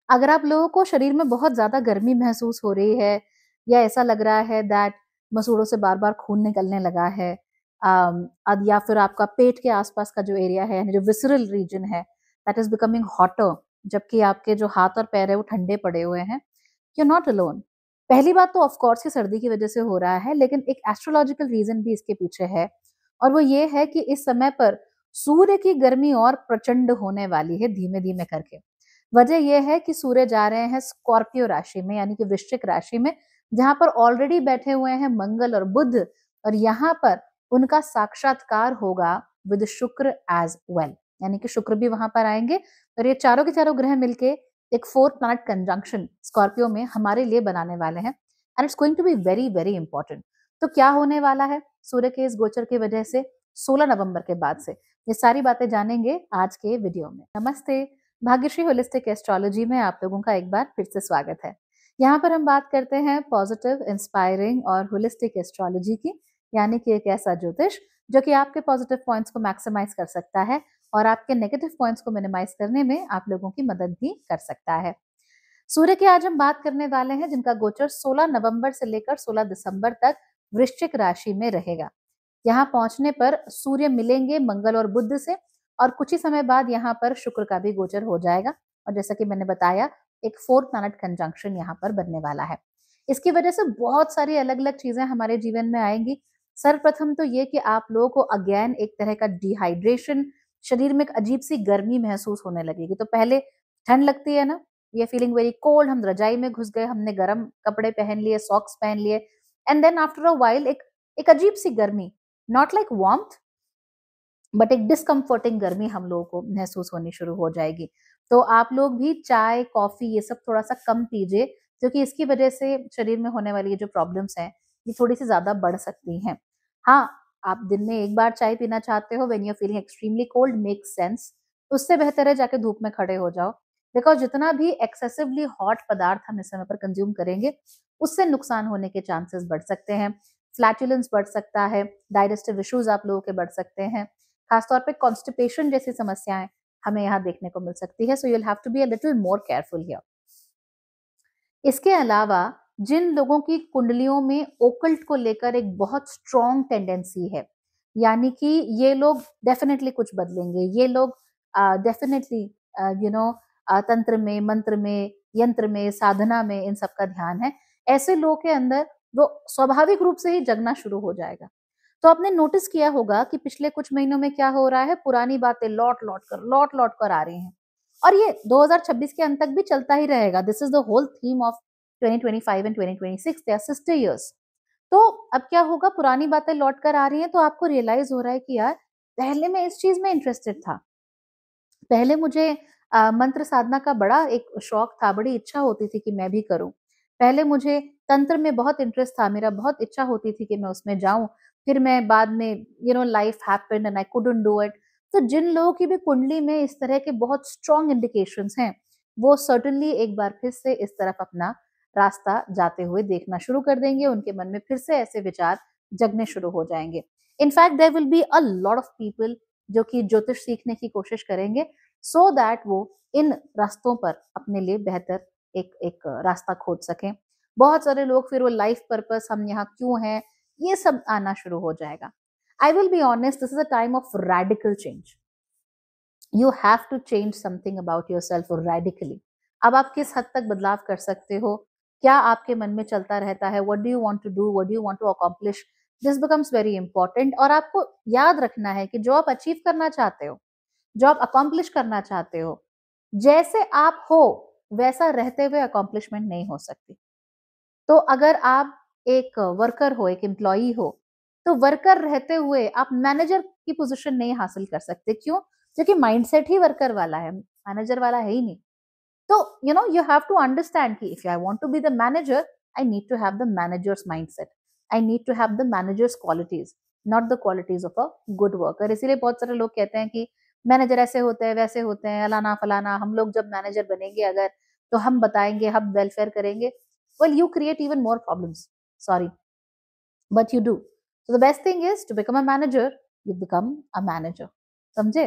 अगर आप लोगों को शरीर में बहुत ज्यादा गर्मी महसूस हो रही है या ऐसा लग रहा है दैट मसूड़ों से बार बार खून निकलने लगा है, या फिर आपका पेट के आसपास का जो एरिया है, जो विसरल रीजन है, दैट इज बिकमिंग हॉटर, जबकि आपके जो हाथ और पैर है वो ठंडे पड़े हुए हैं, यू नॉट अलोन। पहली बात तो ऑफकोर्स ये सर्दी की वजह से हो रहा है, लेकिन एक एस्ट्रोलॉजिकल रीजन भी इसके पीछे है, और वो ये है कि इस समय पर सूर्य की गर्मी और प्रचंड होने वाली है धीमे धीमे करके। वजह यह है कि सूर्य जा रहे हैं स्कॉर्पियो राशि में, यानी कि वृश्चिक राशि में, जहां पर ऑलरेडी बैठे हुए हैं मंगल और बुध, और यहाँ पर उनका साक्षात्कार होगा विद शुक्र एज वेल, यानी कि शुक्र भी वहां पर आएंगे, और ये चारों के चारों ग्रह मिलके एक 4 प्लैनेट कंजंक्शन स्कॉर्पियो में हमारे लिए बनाने वाले हैं, and it's going to be very very important. तो क्या होने वाला है सूर्य के इस गोचर की वजह से 16 नवंबर के बाद से, ये सारी बातें जानेंगे आज के वीडियो में। नमस्ते, भाग्यश्री होलिस्टिक एस्ट्रोलॉजी में आप लोगों का एक बार फिर से स्वागत है। यहाँ पर हम बात करते हैं पॉजिटिव, इंस्पायरिंग और होलिस्टिक एस्ट्रोलॉजी की, यानी कि एक ऐसा ज्योतिष जो कि आपके पॉजिटिव पॉइंट्स को मैक्सिमाइज कर सकता है और आपके नेगेटिव पॉइंट्स को मिनिमाइज करने में आप लोगों की मदद भी कर सकता है। सूर्य की आज हम बात करने वाले हैं, जिनका गोचर 16 नवंबर से लेकर 16 दिसंबर तक वृश्चिक राशि में रहेगा। यहाँ पहुंचने पर सूर्य मिलेंगे मंगल और बुध से, और कुछ ही समय बाद यहाँ पर शुक्र का भी गोचर हो जाएगा, और जैसा कि मैंने बताया एक 4 प्लैनेट कंजंक्शन यहाँ पर बनने वाला है। इसकी वजह से बहुत सारी अलग अलग चीजें हमारे जीवन में आएंगी। सर्वप्रथम तो ये कि आप लोगों को अगेन एक तरह का डिहाइड्रेशन, शरीर में एक अजीब सी गर्मी महसूस होने लगेगी। तो पहले ठंड लगती है ना, ये फीलिंग वेरी कोल्ड, हम रजाई में घुस गए, हमने गर्म कपड़े पहन लिए, सॉक्स पहन लिए, and then after a while एक अजीब सी गर्मी, नॉट लाइक वार्मथ बट एक डिस्कम्फर्टिंग गर्मी हम लोगों को महसूस होनी शुरू हो जाएगी। तो आप लोग भी चाय, कॉफी ये सब थोड़ा सा कम पीजिए, क्योंकि इसकी वजह से शरीर में होने वाली ये जो प्रॉब्लम्स हैं ये थोड़ी सी ज्यादा बढ़ सकती हैं। हाँ, आप दिन में एक बार चाय पीना चाहते हो when you are feeling extremely cold, make sense. उससे बेहतर है जाके धूप में खड़े हो जाओ, बिकॉज जितना भी एक्सेसिवली हॉट पदार्थ हम इस समय पर कंज्यूम करेंगे उससे नुकसान होने के चांसेस बढ़ सकते हैं। फ्लैटुलेंस बढ़ सकता है, डाइजेस्टिव इश्यूज आप लोगों के बढ़ सकते हैं, खासतौर पे कॉन्स्टिपेशन जैसी समस्याएं हमें यहाँ देखने को मिल सकती है। So you will have to be a little more careful here. इसके अलावा जिन लोगों की कुंडलियों में ओकल्ट को लेकर एक बहुत स्ट्रॉन्ग टेंडेंसी है, यानी कि ये लोग डेफिनेटली कुछ बदलेंगे, ये लोग डेफिनेटली तंत्र में, मंत्र में, यंत्र में, साधना में इन सब का ध्यान है, ऐसे लोगों के अंदर वो स्वाभाविक रूप से ही जगना शुरू हो जाएगा। तो आपने नोटिस किया होगा कि पिछले कुछ महीनों में क्या हो रहा है, पुरानी बातें लौट लौट कर आ रही हैं, और ये 2026 के अंत तक भी चलता ही रहेगा। This is the whole theme of 2025 and 2026, they are sister years. तो अब क्या होगा, पुरानी बातें लौट कर आ रही हैं तो आपको रियलाइज हो रहा है कि यार पहले मैं इस चीज में इंटरेस्टेड था, पहले मुझे मंत्र साधना का बड़ा एक शौक था, बड़ी इच्छा होती थी कि मैं भी करूं, पहले मुझे तंत्र में बहुत इंटरेस्ट था, मेरा बहुत इच्छा होती थी कि मैं उसमें जाऊं, फिर मैं बाद में life happened and I couldn't do it. तो जिन लोगों की भी कुंडली में इस तरह के बहुत स्ट्रॉन्ग इंडिकेशंस हैं, वो सर्टनली एक बार फिर से इस तरफ अपना रास्ता जाते हुए देखना शुरू कर देंगे, उनके मन में फिर से ऐसे विचार जगने शुरू हो जाएंगे। In fact there will be a lot of people जो कि ज्योतिष सीखने की कोशिश करेंगे, सो दैट वो इन रास्तों पर अपने लिए बेहतर एक एक रास्ता खोज सकें। बहुत सारे लोग फिर वो लाइफ पर्पस, हम यहाँ क्यों हैं, ये सब आना शुरू हो जाएगा। I will be honest, this is a time of radical change. You have to change something about yourself radically. अब आप किस हद तक बदलाव कर सकते हो, क्या आपके मन में चलता रहता है, what do you want to do, what do you want to accomplish, this becomes very important. और आपको याद रखना है कि जो आप अचीव करना चाहते हो, जो आप अकॉम्प्लिश करना चाहते हो, जैसे आप हो वैसा रहते हुए अकॉम्प्लिशमेंट नहीं हो सकती। तो अगर आप एक वर्कर हो, एक एम्प्लॉई हो, तो वर्कर रहते हुए आप मैनेजर की पोजीशन नहीं हासिल कर सकते। क्यों? क्योंकि माइंडसेट ही वर्कर वाला है, मैनेजर वाला है ही नहीं। तो यू हैव टू अंडरस्टैंड कि if I want to be the manager, I need to have the manager's mindset, I need to have the manager's qualities, not the qualities of a good worker. इसीलिए बहुत सारे लोग कहते हैं कि manager ऐसे होते हैं, वैसे होते हैं, अलाना फलाना, हम लोग जब मैनेजर बनेंगे अगर, तो हम बताएंगे, हम वेलफेयर करेंगे। Well, you create even more problems. Sorry, but you do. So the best thing is to become a manager. You become a manager. समझे?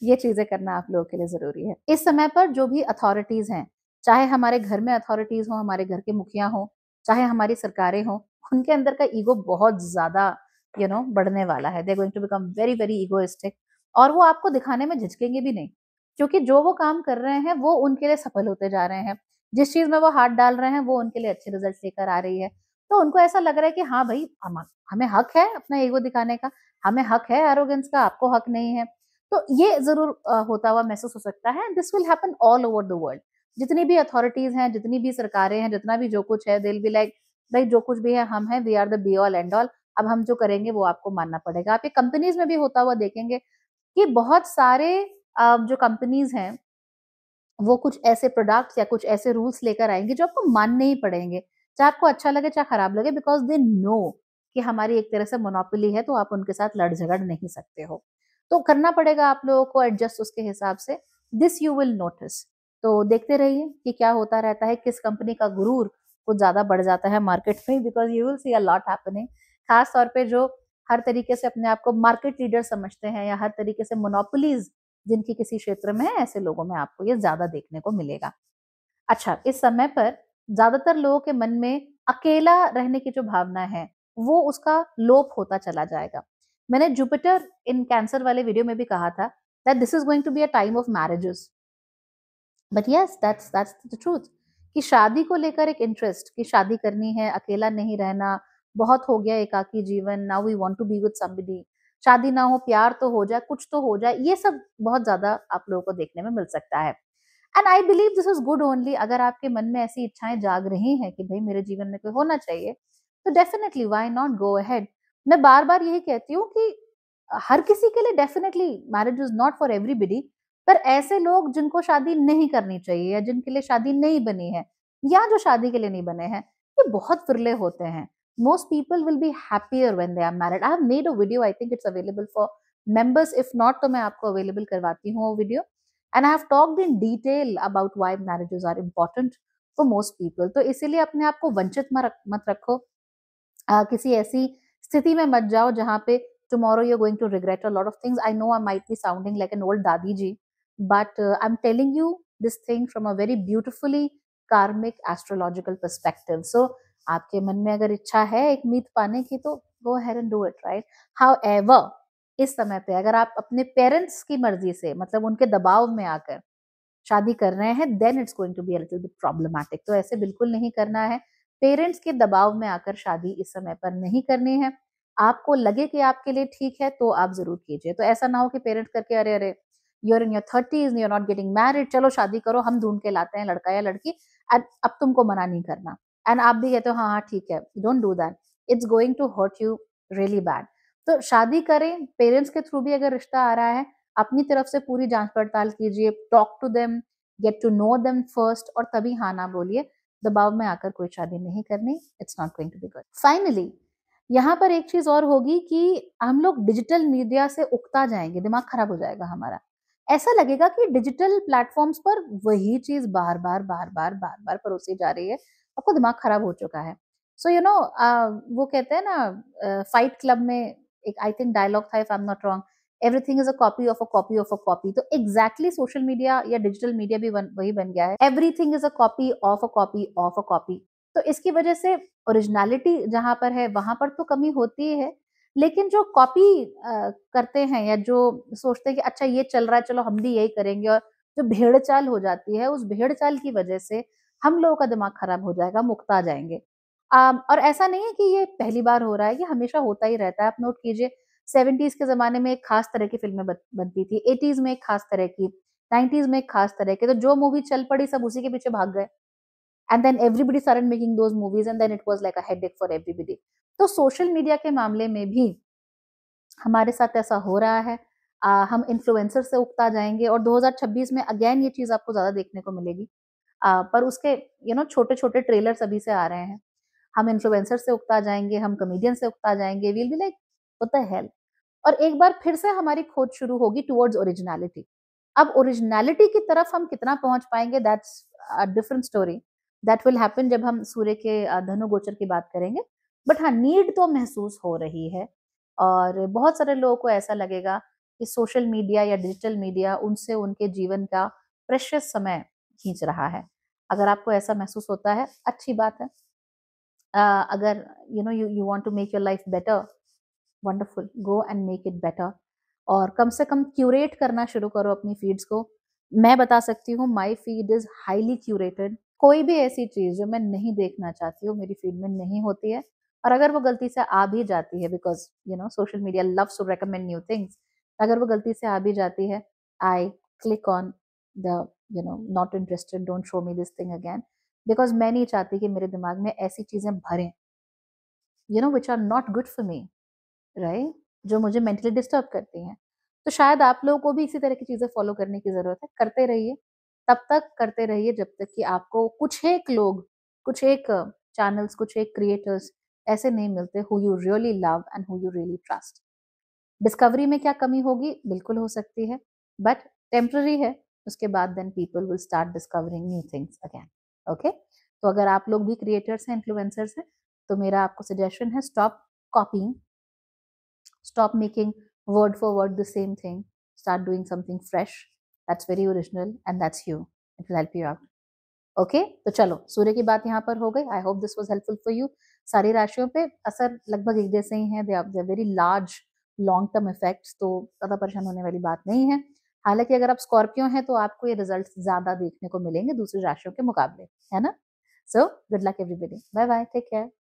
ये चीजें करना आप लोगों के लिए जरूरी है। इस समय पर जो भी अथॉरिटीज हैं, चाहे हमारे घर में अथॉरिटीज हो, हमारे घर के मुखिया हो, चाहे हमारी सरकारें हो, उनके अंदर का ईगो बहुत ज्यादा बढ़ने वाला है। They going to become very very egoistic, और वो आपको दिखाने में झिझकेंगे भी नहीं, क्योंकि जो वो काम कर रहे हैं वो उनके लिए सफल होते जा रहे हैं। जिस चीज में वो हाथ डाल रहे हैं वो उनके लिए अच्छे रिजल्ट लेकर आ रही है। तो उनको ऐसा लग रहा है कि हाँ भाई, हमें हक है अपना ईगो दिखाने का, हमें हक है एरोगेंस का, आपको हक नहीं है। तो ये जरूर होता हुआ महसूस हो सकता है। This will happen all over the world. जितनी भी अथॉरिटीज हैं, जितनी भी सरकारें हैं, जितना भी जो कुछ है, दिल बी लाइक भाई जो कुछ भी है हम हैं, we are the be all and all, अब हम जो करेंगे वो आपको मानना पड़ेगा। आप ये कंपनीज में भी होता हुआ देखेंगे कि बहुत सारे जो कंपनीज हैं वो कुछ ऐसे प्रोडक्ट्स या कुछ ऐसे रूल्स लेकर आएंगे जो आपको मानने ही पड़ेंगे, चाहे आपको अच्छा लगे चाहे खराब लगे, बिकॉज दे नो कि हमारी एक तरह से मोनोपोली है, तो आप उनके साथ लड़ झगड़ नहीं सकते हो। तो करना पड़ेगा आप लोगों को एडजस्ट उसके हिसाब से। This you will notice. तो देखते रहिए कि क्या होता रहता है, किस कंपनी का गुरूर कुछ ज्यादा बढ़ जाता है मार्केट में, because you will see a lot happening. खास तौर पे जो हर तरीके से अपने आप को मार्केट लीडर समझते हैं, या हर तरीके से मोनोपोलीज जिनकी किसी क्षेत्र में है, ऐसे लोगों में आपको ये ज्यादा देखने को मिलेगा। अच्छा, इस समय पर ज्यादातर लोगों के मन में अकेला रहने की जो भावना है वो उसका लोप होता चला जाएगा। मैंने जुपिटर इन कैंसर वाले वीडियो में भी कहा था that this is going to be a time of marriages, but yes that's the truth, कि शादी को लेकर एक इंटरेस्ट, कि शादी करनी है, अकेला नहीं रहना, बहुत हो गया एकाकी जीवन, now we want to be with somebody, शादी ना हो प्यार तो हो जाए, कुछ तो हो जाए, ये सब बहुत ज्यादा आप लोगों को देखने में मिल सकता है। And I believe this is good only. अगर आपके मन में ऐसी इच्छाएं जाग रही हैं कि भाई मेरे जीवन में कोई होना चाहिए, तो definitely why not go ahead. मैं बार बार यही कहती हूँ कि हर किसी के लिए definitely marriage is not for everybody, पर ऐसे लोग जिनको शादी नहीं करनी चाहिए, या जिनके लिए शादी नहीं बनी है, या जो शादी के लिए नहीं बने हैं, ये बहुत फिरले होते हैं। Most people will be happier when they are married. I have made a video, I think it's available for members, if not तो मैं आपको अवेलेबल करवाती हूँ वो video. And I have talked in detail about why marriages are important for most people. तो इसीलिए अपने आप को वंचित मत रखो, किसी ऐसी स्थिति में मत जाओ जहाँ पे tomorrow you're going to regret a lot of things. I know I might be sounding like an old dadi ji, but I'm telling you this thing from a very beautifully karmic astrological perspective. So आपके मन में अगर इच्छा है एक मीत पाने की, तो go ahead and do it, right? However, इस समय पे अगर आप अपने पेरेंट्स की मर्जी से, मतलब उनके दबाव में आकर शादी कर रहे हैं, then it's going to be a little bit problematic. तो ऐसे बिल्कुल नहीं करना है। पेरेंट्स के दबाव में आकर शादी इस समय पर नहीं करनी है। आपको लगे कि आपके लिए ठीक है तो आप जरूर कीजिए। तो ऐसा ना हो कि पेरेंट्स करके अरे अरे you are in your 30s, you are not getting married, चलो शादी करो, हम ढूंढ के लाते हैं लड़का या लड़की, अब तुमको मना नहीं करना। एंड आप भी कहते हो हाँ हाँ ठीक है, don't do that, it's going to hurt you really bad. तो शादी करें, पेरेंट्स के थ्रू भी अगर रिश्ता आ रहा है, अपनी तरफ से पूरी जांच पड़ताल कीजिए, talk to them, get to know them first, और तभी हाँ ना बोलिए। दबाव में आकर कोई शादी नहीं करनी, it's not going to be good. Finally यहाँ पर एक चीज और होगी कि हम लोग डिजिटल मीडिया से उकता जाएंगे, दिमाग खराब हो जाएगा हमारा। ऐसा लगेगा कि डिजिटल प्लेटफॉर्म्स पर वही चीज बार बार बार बार बार बार परोसी जा रही है, आपको दिमाग खराब हो चुका है। सो यू नो, वो कहते हैं ना फाइट क्लब में एक आई थिंक डायलॉग था, if I am not wrong, everything is a copy of a copy of a copy. तो एग्जैक्टली सोशल मीडिया या डिजिटल मीडिया भी वही बन गया है, everything is a copy of a copy of a copy. तो इसकी वजह से ओरिजिनलिटी जहां पर है वहां पर तो कमी होती ही है, लेकिन जो कॉपी करते हैं, या जो सोचते हैं कि अच्छा ये चल रहा है चलो हम भी यही करेंगे, और जो भेड़ चाल हो जाती है, उस भेड़ चाल की वजह से हम लोगों का दिमाग खराब हो जाएगा, मुक्ता जाएंगे। और ऐसा नहीं है कि ये पहली बार हो रहा है, ये हमेशा होता ही रहता है। आप नोट कीजिए, 70s के ज़माने में एक खास तरह की फ़िल्में बनती थी, 80s में एक खास तरह की, 90s में एक खास तरह की, तो जो मूवी चल पड़ी सब उसी के पीछे भाग गए। And then everybody started making those movies and then it was like a headache for everybody. तो सोशल मीडिया के मामले में भी हमारे साथ ऐसा हो रहा है। हम इन्फ्लुएंसर से उकता जाएँगे, और 2026 में अगेन ये चीज़ आपको ज़्यादा देखने को मिलेगी। पर उसके छोटे-छोटे ट्रेलर्स अभी से आ रहे हैं। हम इन्फ्लुएंसर से उकता जाएँगे, हम कॉमेडियन से उकता जाएँगे, we will be like what the hell. और एक बार फिर से हमारी खोज शुरू होगी टुवर्ड्स ओरिजिनैलिटी। अब ओरिजिनैलिटी की तरफ हम कितना पहुँच पाएँगे, that's a different story. That will happen जब हम सूर्य के धनु गोचर की बात करेंगे। बट हाँ, नीड तो महसूस हो रही है, और बहुत सारे लोगों को ऐसा लगेगा कि सोशल मीडिया या डिजिटल मीडिया उनसे उनके जीवन का प्रेशियस समय खींच रहा है। अगर आपको ऐसा महसूस होता है, अच्छी बात है। अगर you want to make your life better, wonderful, go and make it better. और कम से कम क्यूरेट करना शुरू करो अपनी फीड्स को। मैं बता सकती हूँ, my feed is highly curated. कोई भी ऐसी चीज जो मैं नहीं देखना चाहती हूँ मेरी फीड में नहीं होती है। और अगर वो गलती से आ भी जाती है, because social media loves to recommend new things, अगर वो गलती से आ भी जाती है, I click on the not interested, don't show me this thing again, because मैं नहीं चाहती कि मेरे दिमाग में ऐसी चीजें भरें which are not good for me, right, जो मुझे मेंटली डिस्टर्ब करती हैं। तो शायद आप लोगों को भी इसी तरह की चीज़ें फॉलो करने की ज़रूरत है। करते रहिए, तब तक करते रहिए जब तक कि आपको कुछ एक लोग, कुछ एक चैनल्स, कुछ एक क्रिएटर्स ऐसे नहीं मिलते who you really love and who you really trust. Discovery में क्या कमी होगी? बिल्कुल हो सकती है, बट टेम्पररी है। उसके बाद then people will start discovering new things again. Okay? तो अगर आप लोग भी क्रिएटर्स हैं, इन्फ्लुएंसर्स हैं, तो मेरा आपको सजेशन है, stop copying, stop making word for word the same thing, start doing something fresh that's very original and that's you, it will help you out. Okay, तो चलो, सूर्य की बात यहाँ पर हो गई। I hope this was helpful for you. सारी राशियों पे असर लगभग एक जैसे ही है, they are very large long term effects, तो ज्यादा परेशान होने वाली बात नहीं है। हालांकि अगर आप स्कॉर्पियो हैं तो आपको ये रिजल्ट ज्यादा देखने को मिलेंगे दूसरी राशियों के मुकाबले, है ना। So good luck everybody, bye bye, take care.